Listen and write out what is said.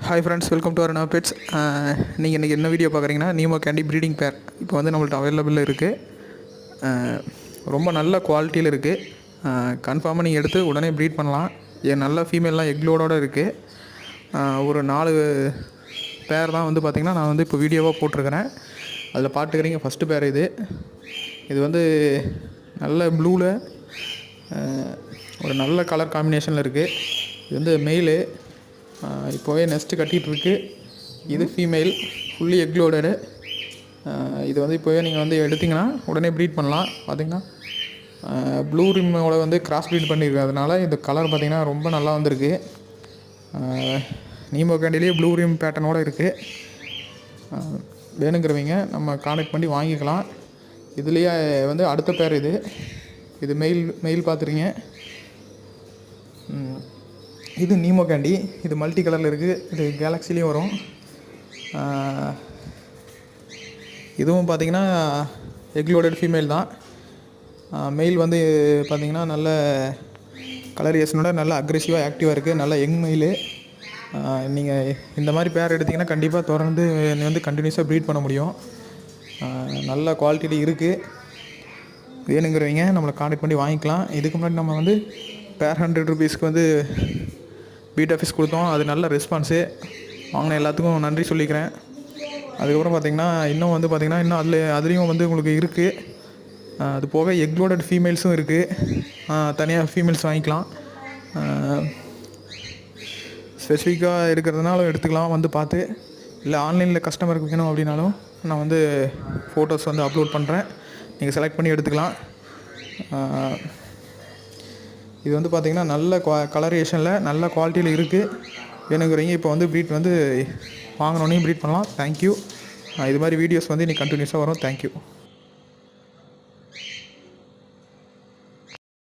Hi friends, welcome to our pets. நீங்கள் இன்றைக்கி என்ன வீடியோ பார்க்குறீங்கன்னா, நீமோ கேண்டி ப்ரீடிங் பேர் இப்போ வந்து நம்மள்ட்ட அவைலபிளில் இருக்குது. ரொம்ப நல்ல குவாலிட்டியில் இருக்குது. கன்ஃபார்மாக நீங்கள் எடுத்து உடனே ப்ரீட் பண்ணலாம். நல்ல ஃபீமேல்லாம் எக்லோடோடு இருக்குது. ஒரு 4 பேர் தான் வந்து பார்த்திங்கன்னா நான் வந்து இப்போ வீடியோவாக போட்டிருக்கிறேன். அதில் பார்த்துக்கிறீங்க ஃபஸ்ட்டு பேர் இது வந்து நல்ல ப்ளூவில் ஒரு நல்ல கலர் காம்பினேஷனில் இருக்குது. இது வந்து மெயிலு, இப்போவே நெஸ்ட்டு கட்டிகிட்ருக்கு. இது ஃபீமேல், ஃபுல்லி எக்லோடடு. இது வந்து இப்போவே நீங்கள் வந்து எடுத்திங்கன்னா உடனே ப்ரீட் பண்ணலாம். பார்த்திங்கன்னா ப்ளூ ரிம்மோட வந்து கிராஸ் ப்ரீட் பண்ணியிருக்கு. அதனால் இந்த கலர் பார்த்திங்கன்னா ரொம்ப நல்லா வந்திருக்கு. நீமோ கேண்டிலேயே ப்ளூ ரிம் பேட்டர்னோடு இருக்குது. வேணுங்கிறவங்க நம்ம கான்டெக்ட் பண்ணி வாங்கிக்கலாம். இதுலேயே வந்து அடுத்த பேர் இது மெயில் பார்த்துருங்க. இது நீமோ கேண்டி, இது மல்டி கலரில் இருக்குது. இது கேலக்ஸிலையும் வரும். இதுவும் பார்த்திங்கன்னா எக்லோடட் ஃபீமேல் தான். மெயில் வந்து பார்த்திங்கன்னா நல்ல கலரியேஷனோட நல்ல அக்ரெசிவாக ஆக்டிவாக இருக்குது. நல்ல யங் மெயிலு. நீங்கள் இந்த மாதிரி பேர் எடுத்திங்கன்னா கண்டிப்பாக தொடர்ந்து வந்து கண்டினியூஸாக ப்ரீட் பண்ண முடியும். நல்ல குவாலிட்டியில் இருக்குது. வேணுங்கிறவங்க நம்மளை கான்டெக்ட் பண்ணி வாங்கிக்கலாம். இதுக்கு முன்னாடி நம்ம வந்து பேர் 100 ரூபீஸ்க்கு வந்து பீட்டா ஃபிஷ் கொடுத்தோம். அது நல்ல ரெஸ்பான்ஸு. வாங்கின எல்லாத்துக்கும் நன்றி சொல்லிக்கிறேன். அதுக்கப்புறம் பார்த்திங்கன்னா இன்னும் வந்து பார்த்திங்கன்னா இன்னும் அதுலேயும் வந்து உங்களுக்கு இருக்குது. அது போக எக்லோடட் ஃபீமேல்ஸும் இருக்குது. தனியாக ஃபீமேல்ஸ் வாங்கிக்கலாம். ஸ்பெசிஃபிக்காக எடுக்கிறதுனால எடுத்துக்கலாம் வந்து பார்த்து. இல்லை ஆன்லைனில் கஸ்டமருக்கு வேணும் அப்படின்னாலும் நான் வந்து ஃபோட்டோஸ் வந்து அப்லோட் பண்ணுறேன். நீங்கள் செலக்ட் பண்ணி எடுத்துக்கலாம். இது வந்து பார்த்திங்கன்னா நல்ல கலரேஷனில் நல்ல குவாலிட்டியில் இருக்குது. வேணுங்கிறீங்க இப்போ வந்து ப்ரீட் வந்து வாங்கினோன்னே ப்ரீட் பண்ணலாம். தேங்க்யூ. இது மாதிரி வீடியோஸ் வந்து இன்றைக்கி கண்டினியூஸாக வரும். தேங்க்யூ.